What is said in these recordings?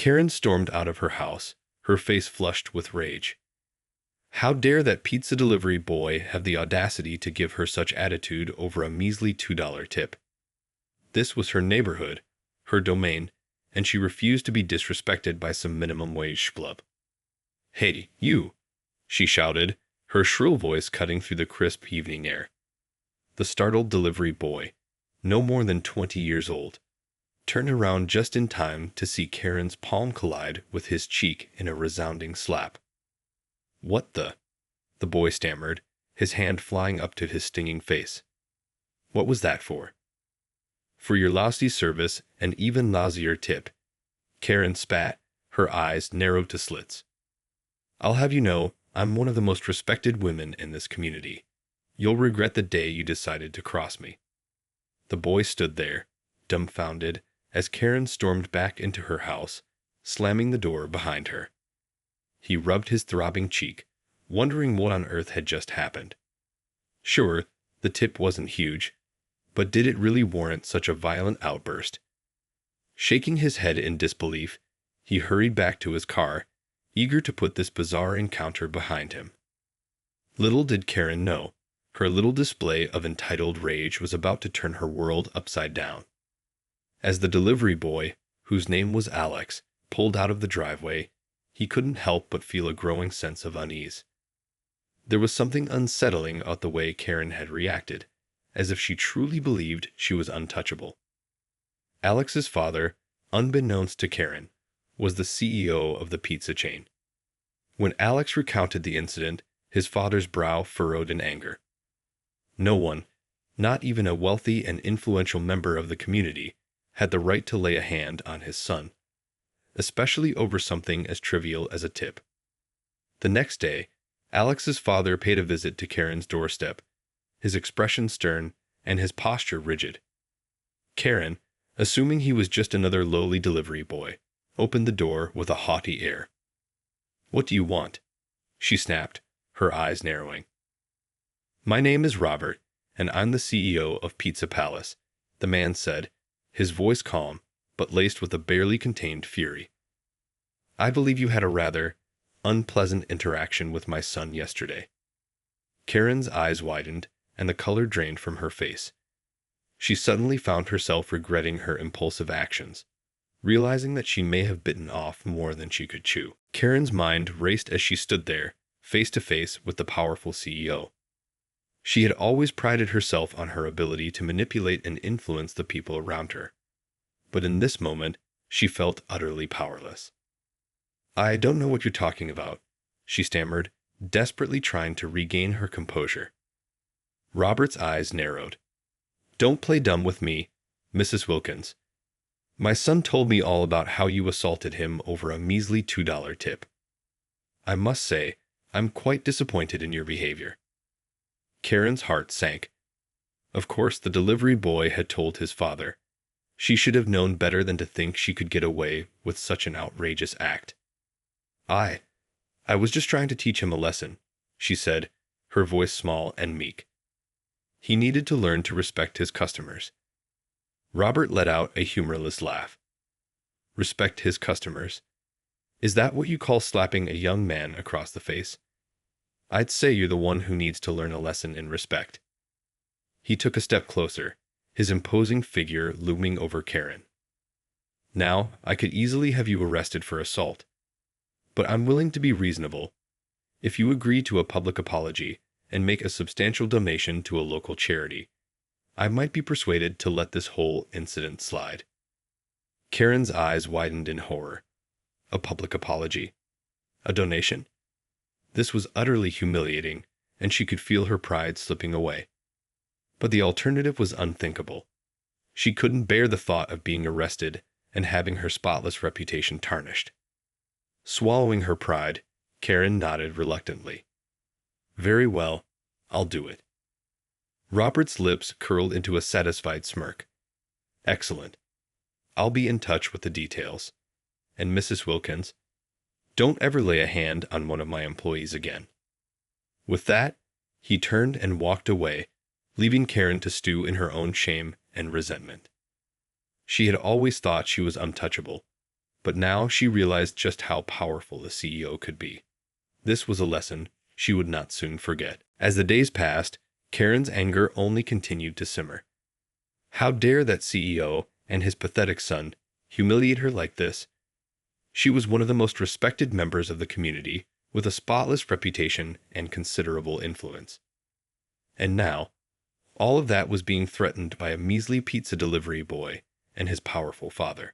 Karen stormed out of her house, her face flushed with rage. How dare that pizza delivery boy have the audacity to give her such attitude over a measly $2 tip? This was her neighborhood, her domain, and she refused to be disrespected by some minimum wage schlub. "Hey, you!" she shouted, her shrill voice cutting through the crisp evening air. The startled delivery boy, no more than 20 years old, turned around just in time to see Karen's palm collide with his cheek in a resounding slap. "What the boy stammered, his hand flying up to his stinging face. "What was that for?" "For your lousy service and even lousier tip." Karen spat, her eyes narrowed to slits. "I'll have you know, I'm one of the most respected women in this community. You'll regret the day you decided to cross me." The boy stood there, dumbfounded, as Karen stormed back into her house, slamming the door behind her. He rubbed his throbbing cheek, wondering what on earth had just happened. Sure, the tip wasn't huge, but did it really warrant such a violent outburst? Shaking his head in disbelief, he hurried back to his car, eager to put this bizarre encounter behind him. Little did Karen know, her little display of entitled rage was about to turn her world upside down. As the delivery boy, whose name was Alex, pulled out of the driveway, he couldn't help but feel a growing sense of unease. There was something unsettling about the way Karen had reacted, as if she truly believed she was untouchable. Alex's father, unbeknownst to Karen, was the CEO of the pizza chain. When Alex recounted the incident, his father's brow furrowed in anger. No one, not even a wealthy and influential member of the community, had the right to lay a hand on his son, especially over something as trivial as a tip. The next day, Alex's father paid a visit to Karen's doorstep, his expression stern and his posture rigid. Karen, assuming he was just another lowly delivery boy, opened the door with a haughty air. "What do you want?" she snapped, her eyes narrowing. "My name is Robert, and I'm the CEO of Pizza Palace," the man said, his voice calm, but laced with a barely contained fury. "I believe you had a rather unpleasant interaction with my son yesterday." Karen's eyes widened, and the color drained from her face. She suddenly found herself regretting her impulsive actions, realizing that she may have bitten off more than she could chew. Karen's mind raced as she stood there, face to face with the powerful CEO. She had always prided herself on her ability to manipulate and influence the people around her. But in this moment, she felt utterly powerless. "I don't know what you're talking about," she stammered, desperately trying to regain her composure. Robert's eyes narrowed. "Don't play dumb with me, Mrs. Wilkins. My son told me all about how you assaulted him over a measly $2 tip. I must say, I'm quite disappointed in your behavior." Karen's heart sank. Of course, the delivery boy had told his father. She should have known better than to think she could get away with such an outrageous act. I was just trying to teach him a lesson," she said, her voice small and meek. "He needed to learn to respect his customers." Robert let out a humorless laugh. "Respect his customers? Is that what you call slapping a young man across the face? I'd say you're the one who needs to learn a lesson in respect." He took a step closer, his imposing figure looming over Karen. "Now, I could easily have you arrested for assault. But I'm willing to be reasonable. If you agree to a public apology and make a substantial donation to a local charity, I might be persuaded to let this whole incident slide." Karen's eyes widened in horror. A public apology? A donation? This was utterly humiliating, and she could feel her pride slipping away. But the alternative was unthinkable. She couldn't bear the thought of being arrested and having her spotless reputation tarnished. Swallowing her pride, Karen nodded reluctantly. "Very well, I'll do it." Robert's lips curled into a satisfied smirk. "Excellent. I'll be in touch with the details. And Mrs. Wilkins, don't ever lay a hand on one of my employees again." With that, he turned and walked away, leaving Karen to stew in her own shame and resentment. She had always thought she was untouchable, But now she realized just how powerful the CEO could be. This was a lesson she would not soon forget. As the days passed, Karen's anger only continued to simmer. How dare that CEO and his pathetic son humiliate her like this? She was one of the most respected members of the community, with a spotless reputation and considerable influence. And now, all of that was being threatened by a measly pizza delivery boy and his powerful father.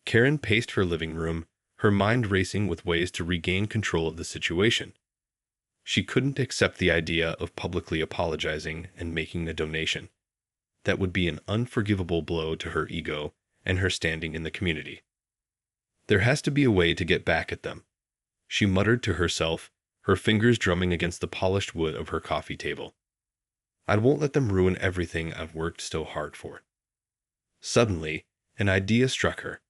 Karen paced her living room, her mind racing with ways to regain control of the situation. She couldn't accept the idea of publicly apologizing and making a donation. That would be an unforgivable blow to her ego and her standing in the community. There has to be a way to get back at them, she muttered to herself, her fingers drumming against the polished wood of her coffee table. I won't let them ruin everything I've worked so hard for. Suddenly, an idea struck her.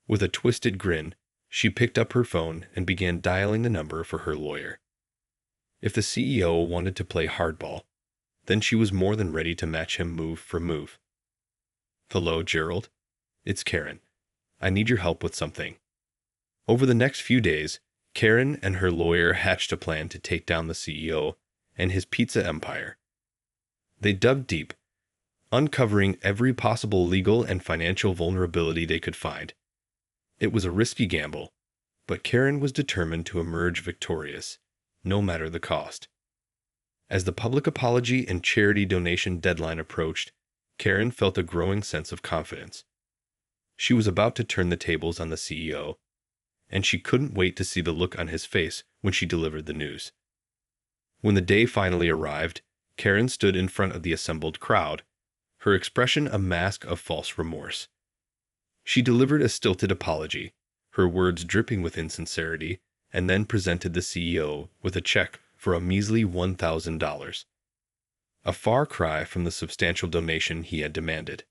With a twisted grin, she picked up her phone and began dialing the number for her lawyer. If the CEO wanted to play hardball, then she was more than ready to match him move for move. Hello, Gerald. It's Karen. I need your help with something. Over the next few days, Karen and her lawyer hatched a plan to take down the CEO and his pizza empire. They dug deep, uncovering every possible legal and financial vulnerability they could find. It was a risky gamble, but Karen was determined to emerge victorious, no matter the cost. As the public apology and charity donation deadline approached, Karen felt a growing sense of confidence. She was about to turn the tables on the CEO, and she couldn't wait to see the look on his face when she delivered the news. When the day finally arrived, Karen stood in front of the assembled crowd, her expression a mask of false remorse. She delivered a stilted apology, her words dripping with insincerity, and then presented the CEO with a check for a measly $1,000. A far cry from the substantial donation he had demanded.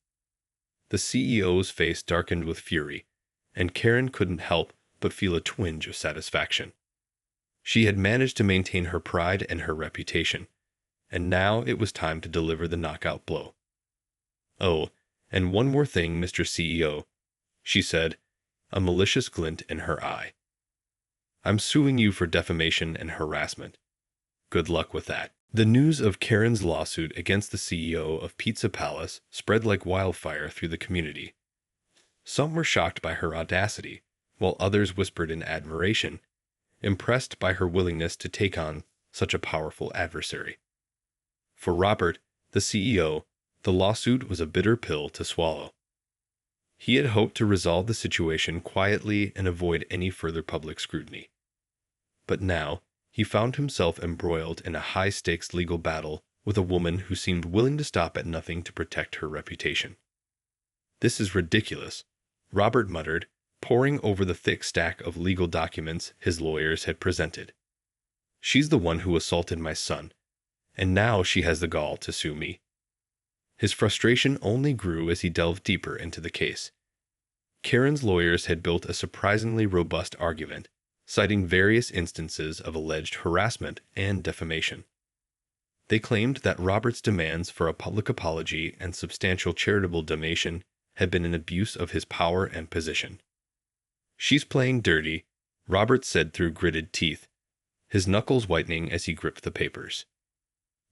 The CEO's face darkened with fury, and Karen couldn't help but feel a twinge of satisfaction. She had managed to maintain her pride and her reputation, and now it was time to deliver the knockout blow. Oh, and one more thing, Mr. CEO, she said, a malicious glint in her eye. I'm suing you for defamation and harassment. Good luck with that. The news of Karen's lawsuit against the CEO of Pizza Palace spread like wildfire through the community. Some were shocked by her audacity, while others whispered in admiration, impressed by her willingness to take on such a powerful adversary. For Robert, the CEO, the lawsuit was a bitter pill to swallow. He had hoped to resolve the situation quietly and avoid any further public scrutiny. But now, he found himself embroiled in a high-stakes legal battle with a woman who seemed willing to stop at nothing to protect her reputation. This is ridiculous, Robert muttered, poring over the thick stack of legal documents his lawyers had presented. She's the one who assaulted my son, and now she has the gall to sue me. His frustration only grew as he delved deeper into the case. Karen's lawyers had built a surprisingly robust argument, citing various instances of alleged harassment and defamation. They claimed that Robert's demands for a public apology and substantial charitable donation had been an abuse of his power and position. She's playing dirty, Robert said through gritted teeth, his knuckles whitening as he gripped the papers.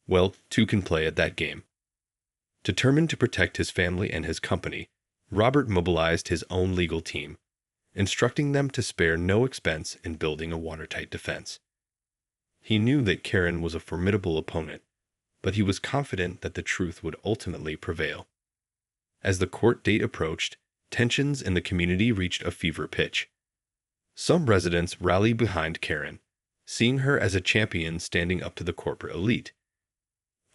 Well, two can play at that game. Determined to protect his family and his company, Robert mobilized his own legal team, instructing them to spare no expense in building a watertight defense. He knew that Karen was a formidable opponent, but he was confident that the truth would ultimately prevail. As the court date approached, tensions in the community reached a fever pitch. Some residents rallied behind Karen, seeing her as a champion standing up to the corporate elite.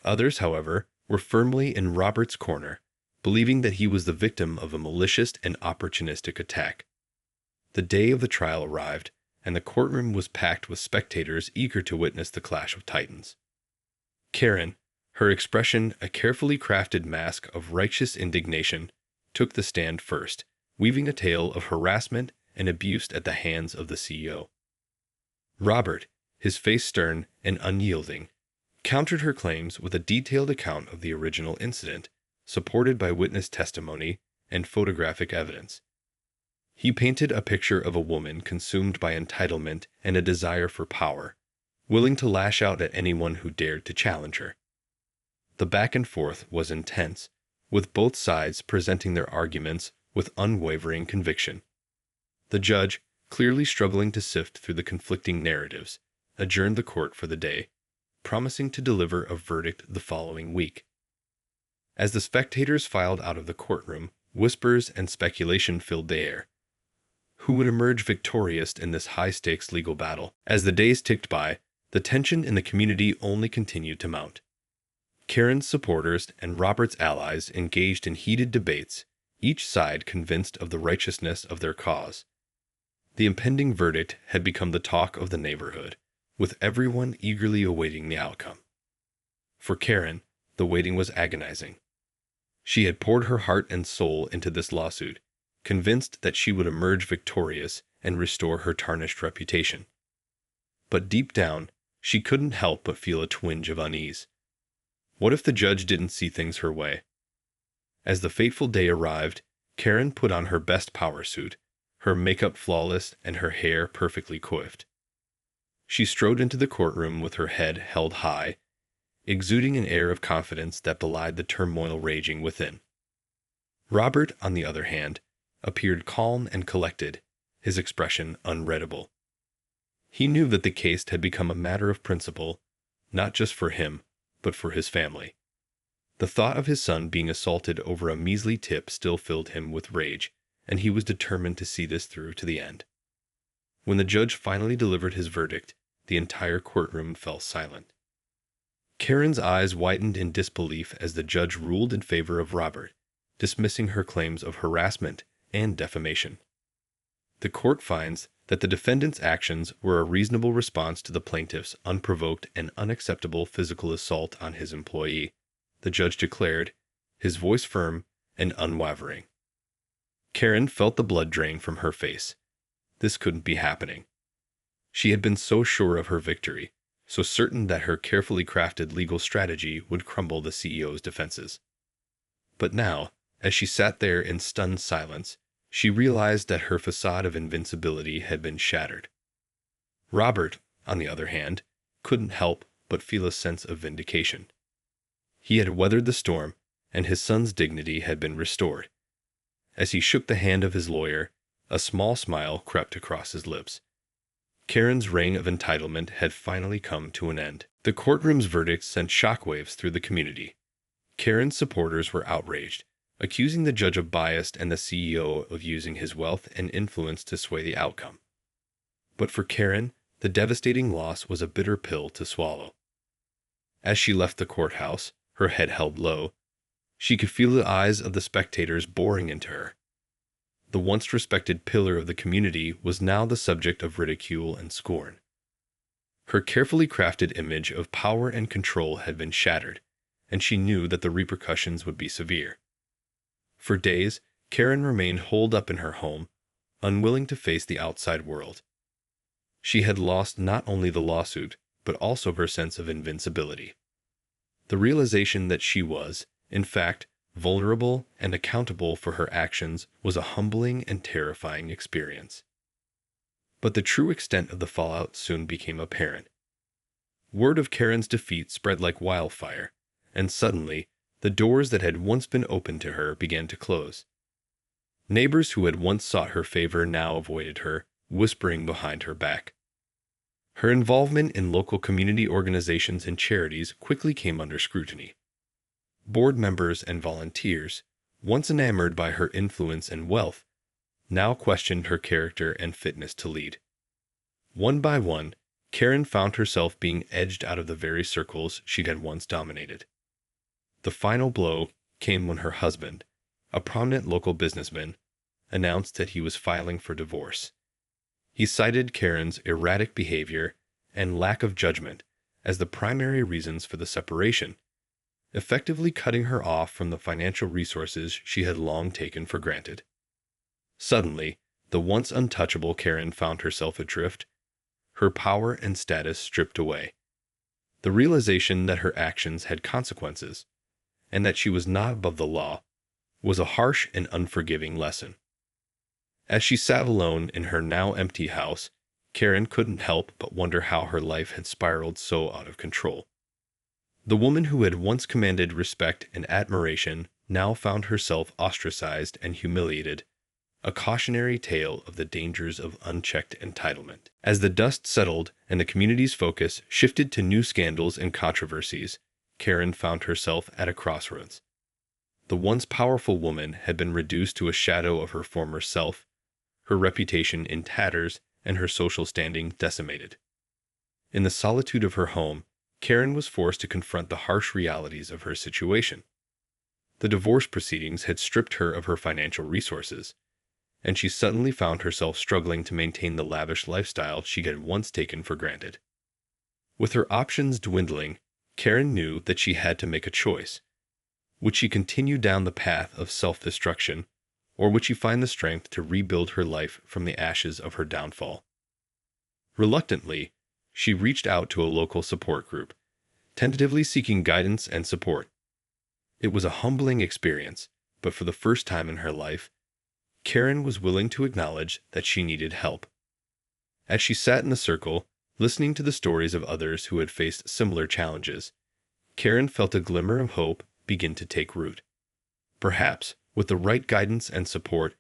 Others, however, were firmly in Robert's corner, believing that he was the victim of a malicious and opportunistic attack. The day of the trial arrived, and the courtroom was packed with spectators eager to witness the clash of titans. Karen, her expression a carefully crafted mask of righteous indignation, took the stand first, weaving a tale of harassment and abuse at the hands of the CEO. Robert, his face stern and unyielding, countered her claims with a detailed account of the original incident, supported by witness testimony and photographic evidence. He painted a picture of a woman consumed by entitlement and a desire for power, willing to lash out at anyone who dared to challenge her. The back and forth was intense, with both sides presenting their arguments with unwavering conviction. The judge, clearly struggling to sift through the conflicting narratives, adjourned the court for the day, promising to deliver a verdict the following week. As the spectators filed out of the courtroom, whispers and speculation filled the air. Who would emerge victorious in this high-stakes legal battle? As the days ticked by, the tension in the community only continued to mount. Karen's supporters and Robert's allies engaged in heated debates, each side convinced of the righteousness of their cause. The impending verdict had become the talk of the neighborhood, with everyone eagerly awaiting the outcome. For Karen, the waiting was agonizing. She had poured her heart and soul into this lawsuit, convinced that she would emerge victorious and restore her tarnished reputation. But deep down, she couldn't help but feel a twinge of unease. What if the judge didn't see things her way? As the fateful day arrived, Karen put on her best power suit, her makeup flawless and her hair perfectly coiffed. She strode into the courtroom with her head held high, exuding an air of confidence that belied the turmoil raging within. Robert, on the other hand, appeared calm and collected, his expression unreadable. He knew that the case had become a matter of principle, not just for him, but for his family. The thought of his son being assaulted over a measly tip still filled him with rage, and he was determined to see this through to the end. When the judge finally delivered his verdict, the entire courtroom fell silent. Karen's eyes widened in disbelief as the judge ruled in favor of Robert, dismissing her claims of harassment and defamation. The court finds that the defendant's actions were a reasonable response to the plaintiff's unprovoked and unacceptable physical assault on his employee, the judge declared, his voice firm and unwavering. Karen felt the blood drain from her face. This couldn't be happening. She had been so sure of her victory, so certain that her carefully crafted legal strategy would crumble the CEO's defenses. But now, as she sat there in stunned silence, she realized that her facade of invincibility had been shattered. Robert, on the other hand, couldn't help but feel a sense of vindication. He had weathered the storm, and his son's dignity had been restored. As he shook the hand of his lawyer, a small smile crept across his lips. Karen's reign of entitlement had finally come to an end. The courtroom's verdict sent shockwaves through the community. Karen's supporters were outraged, accusing the judge of bias and the CEO of using his wealth and influence to sway the outcome. But for Karen, the devastating loss was a bitter pill to swallow. As she left the courthouse, her head held low, she could feel the eyes of the spectators boring into her. The once respected pillar of the community was now the subject of ridicule and scorn. Her carefully crafted image of power and control had been shattered, and she knew that the repercussions would be severe. For days, Karen remained holed up in her home, unwilling to face the outside world. She had lost not only the lawsuit, but also her sense of invincibility. The realization that she was, in fact, vulnerable and accountable for her actions was a humbling and terrifying experience. But the true extent of the fallout soon became apparent. Word of Karen's defeat spread like wildfire, and suddenly, the doors that had once been open to her began to close. Neighbors who had once sought her favor now avoided her, whispering behind her back. Her involvement in local community organizations and charities quickly came under scrutiny. Board members and volunteers, once enamored by her influence and wealth, now questioned her character and fitness to lead. One by one, Karen found herself being edged out of the very circles she had once dominated. The final blow came when her husband, a prominent local businessman, announced that he was filing for divorce. He cited Karen's erratic behavior and lack of judgment as the primary reasons for the separation, effectively cutting her off from the financial resources she had long taken for granted. Suddenly, the once untouchable Karen found herself adrift, her power and status stripped away. The realization that her actions had consequences, and that she was not above the law, was a harsh and unforgiving lesson. As she sat alone in her now empty house, Karen couldn't help but wonder how her life had spiraled so out of control. The woman who had once commanded respect and admiration now found herself ostracized and humiliated, a cautionary tale of the dangers of unchecked entitlement. As the dust settled and the community's focus shifted to new scandals and controversies, Karen found herself at a crossroads. The once powerful woman had been reduced to a shadow of her former self, her reputation in tatters and her social standing decimated. In the solitude of her home, Karen was forced to confront the harsh realities of her situation. The divorce proceedings had stripped her of her financial resources, and she suddenly found herself struggling to maintain the lavish lifestyle she had once taken for granted. With her options dwindling, Karen knew that she had to make a choice. Would she continue down the path of self-destruction, or would she find the strength to rebuild her life from the ashes of her downfall? Reluctantly, she reached out to a local support group, tentatively seeking guidance and support. It was a humbling experience, but for the first time in her life, Karen was willing to acknowledge that she needed help. As she sat in the circle, listening to the stories of others who had faced similar challenges, Karen felt a glimmer of hope begin to take root. Perhaps, with the right guidance and support,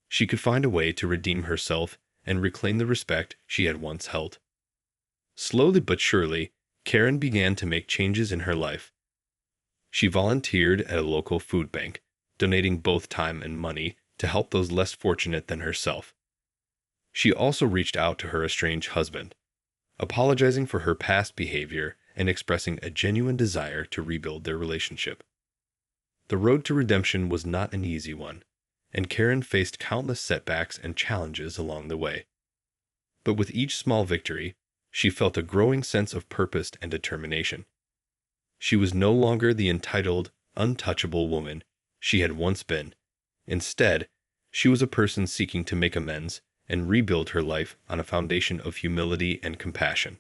she could find a way to redeem herself and reclaim the respect she had once held. Slowly but surely, Karen began to make changes in her life. She volunteered at a local food bank, donating both time and money to help those less fortunate than herself. She also reached out to her estranged husband, apologizing for her past behavior and expressing a genuine desire to rebuild their relationship. The road to redemption was not an easy one, and Karen faced countless setbacks and challenges along the way. But with each small victory, she felt a growing sense of purpose and determination. She was no longer the entitled, untouchable woman she had once been. Instead, she was a person seeking to make amends and rebuild her life on a foundation of humility and compassion.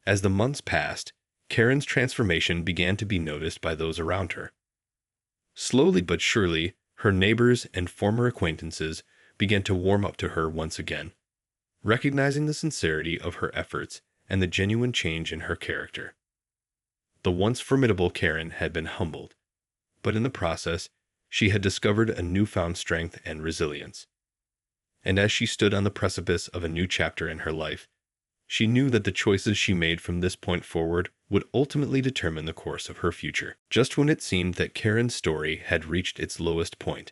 As the months passed, Karen's transformation began to be noticed by those around her. Slowly but surely, her neighbors and former acquaintances began to warm up to her once again, recognizing the sincerity of her efforts and the genuine change in her character. The once formidable Karen had been humbled, but in the process, she had discovered a newfound strength and resilience. And as she stood on the precipice of a new chapter in her life, she knew that the choices she made from this point forward would ultimately determine the course of her future. Just when it seemed that Karen's story had reached its lowest point,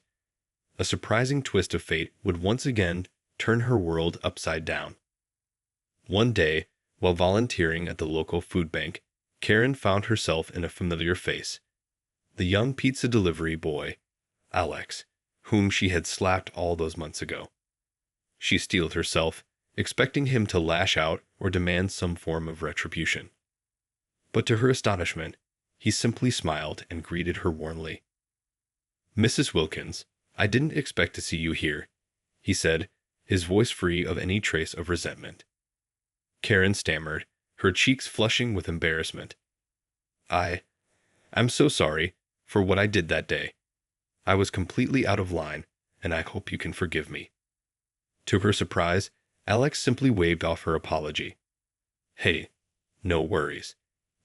a surprising twist of fate would once again turn her world upside down. One day, while volunteering at the local food bank, Karen found herself in a familiar face. The young pizza delivery boy, Alex, whom she had slapped all those months ago. She steeled herself, expecting him to lash out or demand some form of retribution. But to her astonishment, he simply smiled and greeted her warmly. "Mrs. Wilkins, I didn't expect to see you here," he said, his voice free of any trace of resentment. Karen stammered, her cheeks flushing with embarrassment. I'm so sorry for what I did that day. I was completely out of line, and I hope you can forgive me." To her surprise, Alex simply waved off her apology. "Hey, no worries.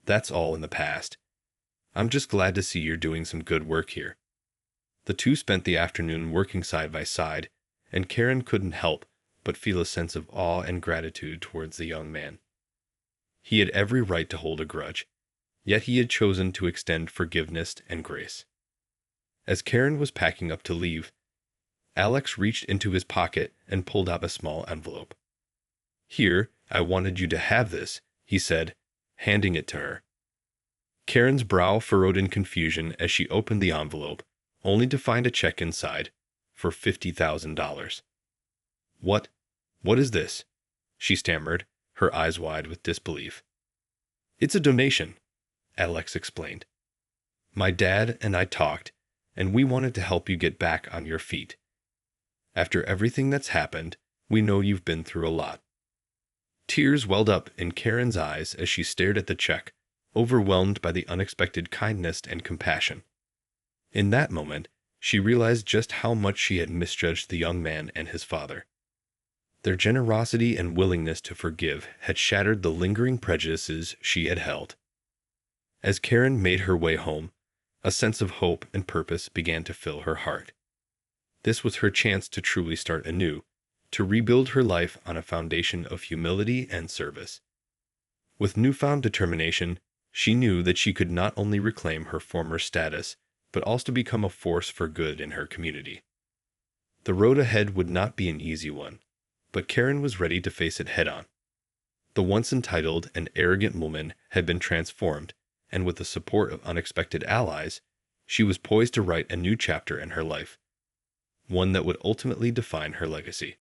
That's all in the past. I'm just glad to see you're doing some good work here." The two spent the afternoon working side by side, and Karen couldn't help but feel a sense of awe and gratitude towards the young man. He had every right to hold a grudge, yet he had chosen to extend forgiveness and grace. As Karen was packing up to leave, Alex reached into his pocket and pulled out a small envelope. "Here, I wanted you to have this," he said, handing it to her. Karen's brow furrowed in confusion as she opened the envelope, only to find a check inside for $50,000. What is this?" she stammered, her eyes wide with disbelief. "It's a donation," Alex explained. "My dad and I talked, and we wanted to help you get back on your feet. After everything that's happened, we know you've been through a lot." Tears welled up in Karen's eyes as she stared at the check, overwhelmed by the unexpected kindness and compassion. In that moment, She realized just how much she had misjudged the young man and his father. Their generosity and willingness to forgive had shattered the lingering prejudices she had held. As Karen made her way home, a sense of hope and purpose began to fill her heart. This was her chance to truly start anew, to rebuild her life on a foundation of humility and service. With newfound determination, she knew that she could not only reclaim her former status, but also become a force for good in her community. The road ahead would not be an easy one, but Karen was ready to face it head-on. The once entitled and arrogant woman had been transformed, and with the support of unexpected allies, she was poised to write a new chapter in her life, one that would ultimately define her legacy.